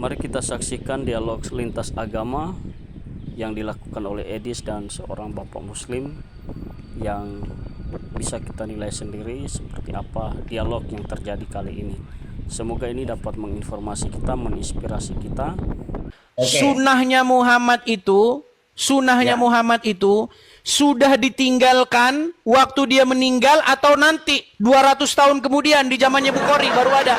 Mari kita saksikan dialog lintas agama yang dilakukan oleh Edis dan seorang bapak muslim, yang bisa kita nilai sendiri seperti apa dialog yang terjadi kali ini. Semoga ini dapat menginformasi kita, menginspirasi kita. Sunnahnya Muhammad itu sudah ditinggalkan waktu dia meninggal atau nanti 200 tahun kemudian di zamannya Bukhari baru ada.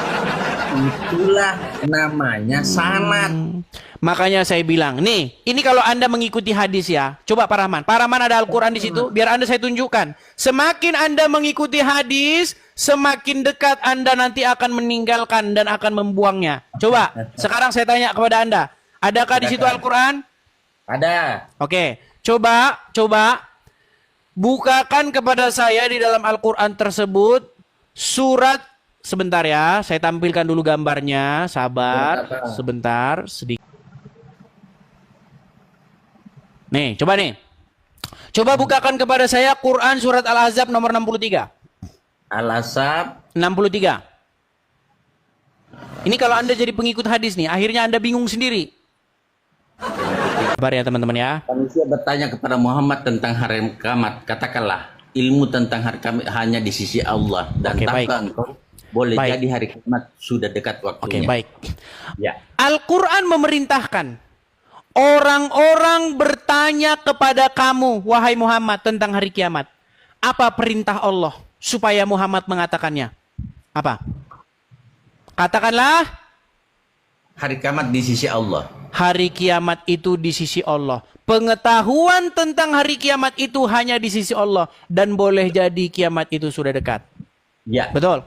Itulah namanya sanad. Makanya saya bilang, nih, ini kalau Anda mengikuti hadis ya. Coba Pak Rahman. Pak Rahman ada Al-Quran di situ, biar Anda saya tunjukkan. Semakin Anda mengikuti hadis, semakin dekat Anda nanti akan meninggalkan dan akan membuangnya. Coba, sekarang saya tanya kepada Anda. Adakah di situ Al-Quran? Ada. Oke, coba bukakan kepada saya di dalam Al-Quran tersebut surat, sebentar ya, saya tampilkan dulu gambarnya, sabar, sebentar, sedikit. Nih, coba nih. Coba bukakan kepada saya Quran surat Al-Ahzab nomor 63. Al-Ahzab 63. Ini kalau Anda jadi pengikut hadis nih, akhirnya Anda bingung sendiri. Sabar ya teman-teman ya. Manusia bertanya kepada Muhammad tentang hari kiamat. Katakanlah, ilmu tentang hari kiamat hanya di sisi Allah. Dan tahukah engkau boleh jadi hari kiamat sudah dekat waktunya. Oke, baik. Ya. Al-Quran memerintahkan orang-orang bertanya kepada kamu, wahai Muhammad, tentang hari kiamat. Apa perintah Allah supaya Muhammad mengatakannya? Apa? Katakanlah, Hari kiamat di sisi Allah. hari kiamat itu di sisi Allah. Pengetahuan tentang hari kiamat itu hanya di sisi Allah. Dan boleh jadi kiamat itu sudah dekat. Ya. Betul?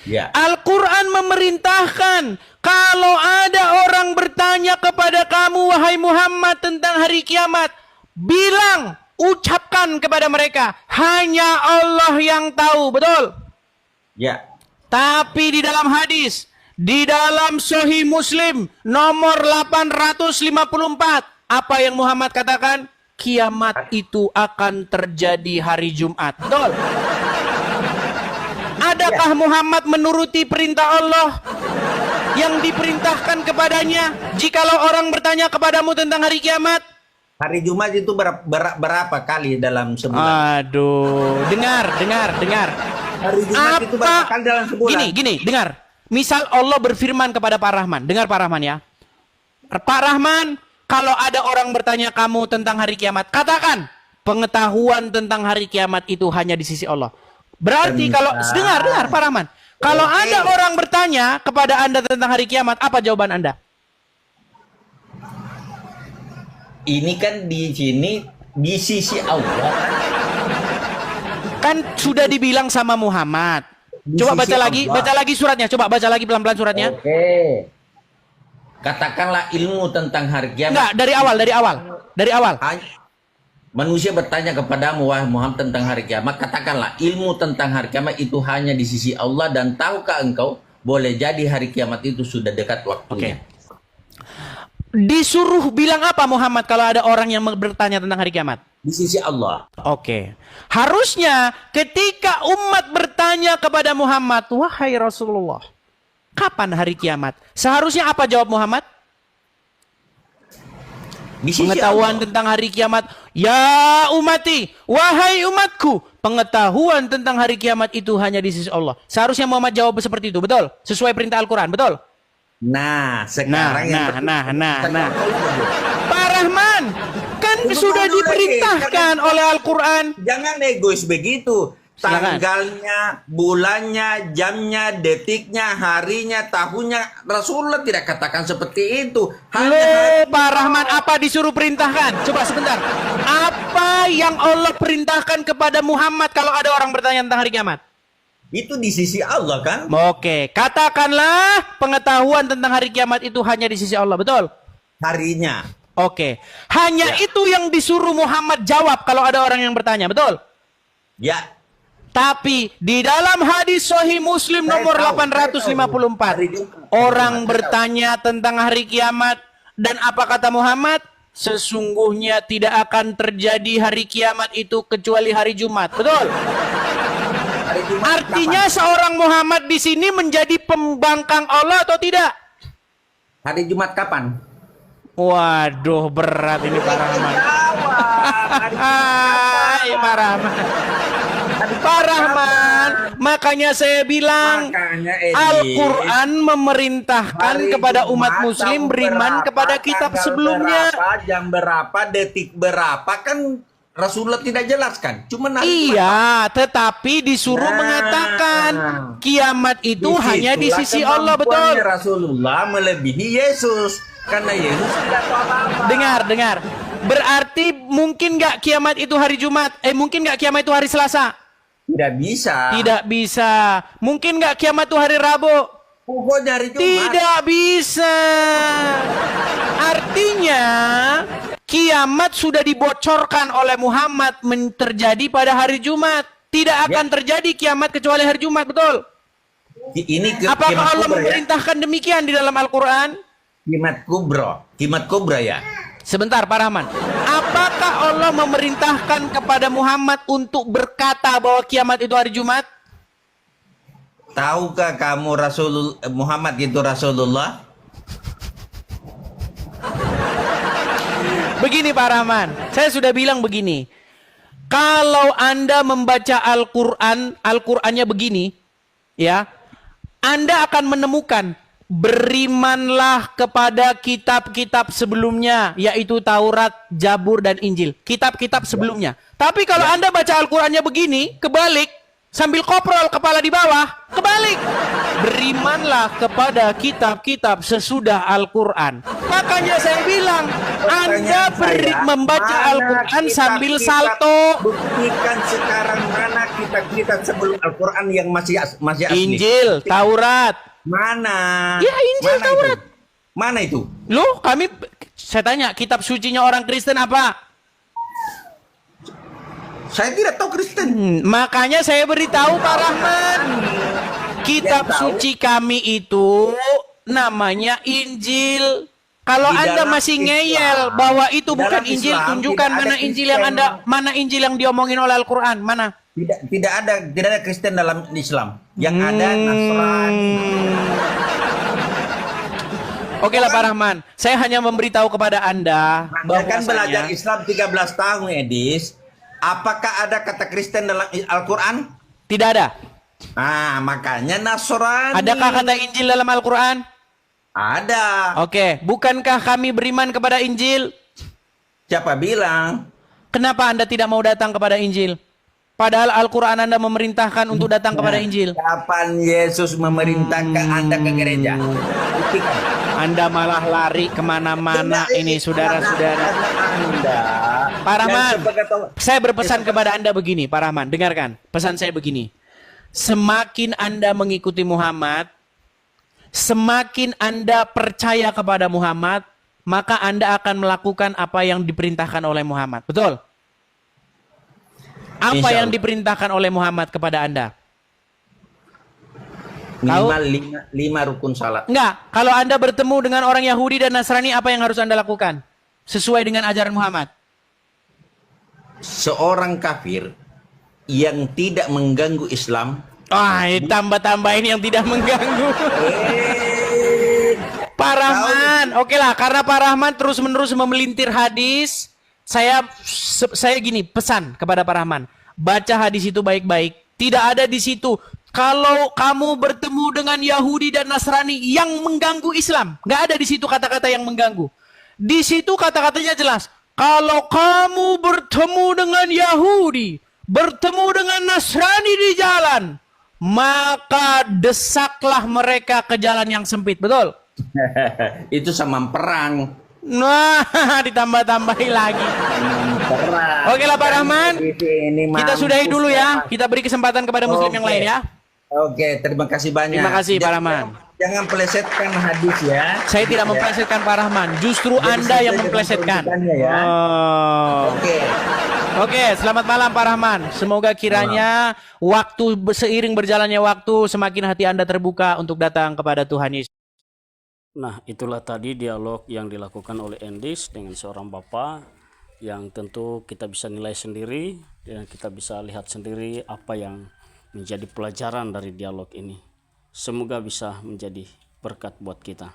Ya. Al-Quran memerintahkan, kalau ada orang bertanya kepada kamu, wahai Muhammad, tentang hari kiamat, bilang, ucapkan kepada mereka, hanya Allah yang tahu. Betul? Ya. Tapi di dalam hadis, di dalam Sahih Muslim nomor 854, apa yang Muhammad katakan? Kiamat itu akan terjadi hari Jumat. Betul? Adakah Muhammad menuruti perintah Allah yang diperintahkan kepadanya? Jikalau orang bertanya kepadamu tentang hari kiamat, Hari Jumat itu berapa kali dalam sebulan? aduh, dengar. Hari Jumat itu berapa kali dalam sebulan? Gini, dengar. Misal Allah berfirman kepada Pak Rahman, dengar Pak Rahman ya. Pak Rahman, kalau ada orang bertanya kamu tentang hari kiamat, katakan, pengetahuan tentang hari kiamat itu hanya di sisi Allah. Berarti kalau, dengar Pak Rahman. Kalau ada orang bertanya kepada Anda tentang hari kiamat, apa jawaban Anda? Ini kan di sini di sisi Allah. Kan sudah dibilang sama Muhammad. Coba baca lagi suratnya. Coba baca lagi pelan-pelan suratnya. Oke. Katakanlah ilmu tentang hari kiamat. Enggak, dari awal. Manusia bertanya kepadamu, wahai Muhammad, tentang hari kiamat. Katakanlah, ilmu tentang hari kiamat itu hanya di sisi Allah. Dan tahukah engkau, boleh jadi hari kiamat itu sudah dekat waktunya. Disuruh bilang apa Muhammad kalau ada orang yang bertanya tentang hari kiamat? Di sisi Allah. Oke. Harusnya ketika umat bertanya kepada Muhammad, wahai Rasulullah, kapan hari kiamat? Seharusnya apa jawab Muhammad? Pengetahuan tentang hari kiamat, ya umati, wahai umatku, pengetahuan tentang hari kiamat itu hanya di sisi Allah. Seharusnya Muhammad jawab seperti itu, betul? Sesuai perintah Al-Quran, betul? Nah, sekarang Pak Rahman, kan sudah diperintahkan oleh Al-Quran. Jangan egois begitu. Silakan. Tanggalnya, bulannya, jamnya, detiknya, harinya, tahunnya, Rasulullah tidak katakan seperti itu. Pak Rahman, apa disuruh perintahkan? Coba sebentar. Apa yang Allah perintahkan kepada Muhammad kalau ada orang bertanya tentang hari kiamat? Itu di sisi Allah kan? Oke, katakanlah pengetahuan tentang hari kiamat itu hanya di sisi Allah, betul? Harinya. Oke, hanya itu yang disuruh Muhammad jawab kalau ada orang yang bertanya, betul? Ya. Tapi di dalam hadis Sahih Muslim nomor 854, orang bertanya tentang hari kiamat dan apa kata Muhammad? Sesungguhnya tidak akan terjadi hari kiamat itu kecuali hari Jumat, betul? Artinya seorang Muhammad di sini menjadi pembangkang Allah atau tidak? Hari Jumat kapan? Waduh, berat ini Pak Rahman. Ya Pak Rahman. Pak Rahman, makanya saya bilang Makanya, Edi, Al-Quran memerintahkan hari kepada umat Jumat muslim tahun beriman berapa, kepada kitab tanggal sebelumnya. berapa, jam berapa, detik berapa, kan Rasulullah tidak jelaskan. Cuma hari Iya, tetapi disuruh Nah, mengatakan kiamat itu Jumat. hanya di Disitulah sisi Allah, betul. kemampuannya Rasulullah melebihi Yesus. Karena Yesus tidak tahu apa-apa. Dengar. Berarti mungkin nggak kiamat itu hari Jumat? Mungkin nggak kiamat itu hari Selasa? Tidak bisa. Tidak bisa. Mungkin nggak kiamat itu hari Rabu? Pokoknya hari Jumat. Tidak bisa. Artinya kiamat sudah dibocorkan oleh Muhammad terjadi pada hari Jumat. Tidak akan terjadi kiamat kecuali hari Jumat, betul? Ini Apakah kiamat Allah kubra, ya? memerintahkan demikian di dalam Al-Quran? Kiamat kubra ya. Sebentar Pak Rahman. Apakah Allah memerintahkan kepada Muhammad untuk berkata bahwa kiamat itu hari Jumat? Tahukah kamu Muhammad itu Rasulullah? Begini Pak Rahman, saya sudah bilang begini. Kalau Anda membaca Al-Quran, Al-Qurannya begini, ya, Anda akan menemukan berimanlah kepada kitab-kitab sebelumnya, yaitu Taurat, Zabur, dan Injil. Kitab-kitab sebelumnya. Tapi kalau Anda baca Al-Qurannya begini, kebalik, sambil koprol kepala di bawah, kebalik. Berimanlah kepada kitab-kitab sesudah Al-Quran. Makanya saya bilang, Anda membaca Al-Quran sambil salto. Buktikan sekarang mana kitab-kitab sebelum Al-Quran yang masih asli. Injil, Taurat. Mana? Ya, Injil, Mana Taurat. Itu? Mana itu? Loh, saya tanya, kitab sucinya orang Kristen apa? Saya tidak tahu Kristen. Makanya saya beritahu Pak Rahman. Kitab suci kami itu namanya Injil. Kalau Di Anda dalam masih Islam, ngeyel bahwa itu di bukan dalam Injil, Islam tunjukkan tidak ada mana Injil yang Kristen. mana Injil yang diomongin oleh Al-Quran, mana? Tidak ada Kristen dalam Islam. Yang ada Nasrani. Oke lah Pak Rahman, saya hanya memberitahu kepada Anda Anda kan belajar bahwasanya Islam 13 tahun, Edis. Apakah ada kata Kristen dalam Al-Quran? tidak ada. Ah, makanya Nasrani. Adakah kata Injil dalam Al-Quran? Ada. Oke, bukankah kami beriman kepada Injil? Siapa bilang? Kenapa Anda tidak mau datang kepada Injil? Padahal Al-Quran Anda memerintahkan untuk datang kepada Injil. Kapan Yesus memerintahkan Anda ke gereja? Buktikan. Anda malah lari kemana-mana ini saudara-saudara. Anda. Pak Rahman, Dan sebagai tahu- saya berpesan kepada Anda begini, Pak Rahman, dengarkan. Pesan saya begini. Semakin Anda mengikuti Muhammad, semakin Anda percaya kepada Muhammad, maka Anda akan melakukan apa yang diperintahkan oleh Muhammad. Betul? Apa Insya yang Allah. diperintahkan oleh Muhammad kepada Anda? Minimal 5 rukun salat. Enggak. Kalau Anda bertemu dengan orang Yahudi dan Nasrani, apa yang harus Anda lakukan? Sesuai dengan ajaran Muhammad. Seorang kafir yang tidak mengganggu Islam. Wah, tambah-tambahin yang tidak mengganggu. Pak Rahman, oke lah, karena Pak Rahman terus-menerus memelintir hadis, saya gini pesan kepada Pak Rahman, baca hadis itu baik-baik. Tidak ada di situ kalau kamu bertemu dengan Yahudi dan Nasrani yang mengganggu Islam, nggak ada di situ kata-kata yang mengganggu. Di situ kata-katanya jelas. Kalau kamu bertemu dengan Yahudi, bertemu dengan Nasrani di jalan, maka desaklah mereka ke jalan yang sempit, betul? Itu sama perang. Nah, ditambah-tambahi lagi. Perang. Oke lah Pak Rahman, Ini kita sudahi mampus dulu ya. ya. Kita beri kesempatan kepada muslim yang Oke. lain ya. Oke, terima kasih banyak. Terima kasih, Pak Rahman. Jangan plesetkan hadis ya. Saya tidak memplesetkan Pak Rahman, justru Jadi Anda yang sesuai dengan memplesetkan. peruntukannya ya. Oh. Oke. Oke, selamat malam Pak Rahman. Semoga kiranya waktu seiring berjalannya waktu semakin hati Anda terbuka untuk datang kepada Tuhan Yesus. Nah, itulah tadi dialog yang dilakukan oleh Endis dengan seorang bapak yang tentu kita bisa nilai sendiri dan kita bisa lihat sendiri apa yang menjadi pelajaran dari dialog ini. Semoga bisa menjadi berkat buat kita.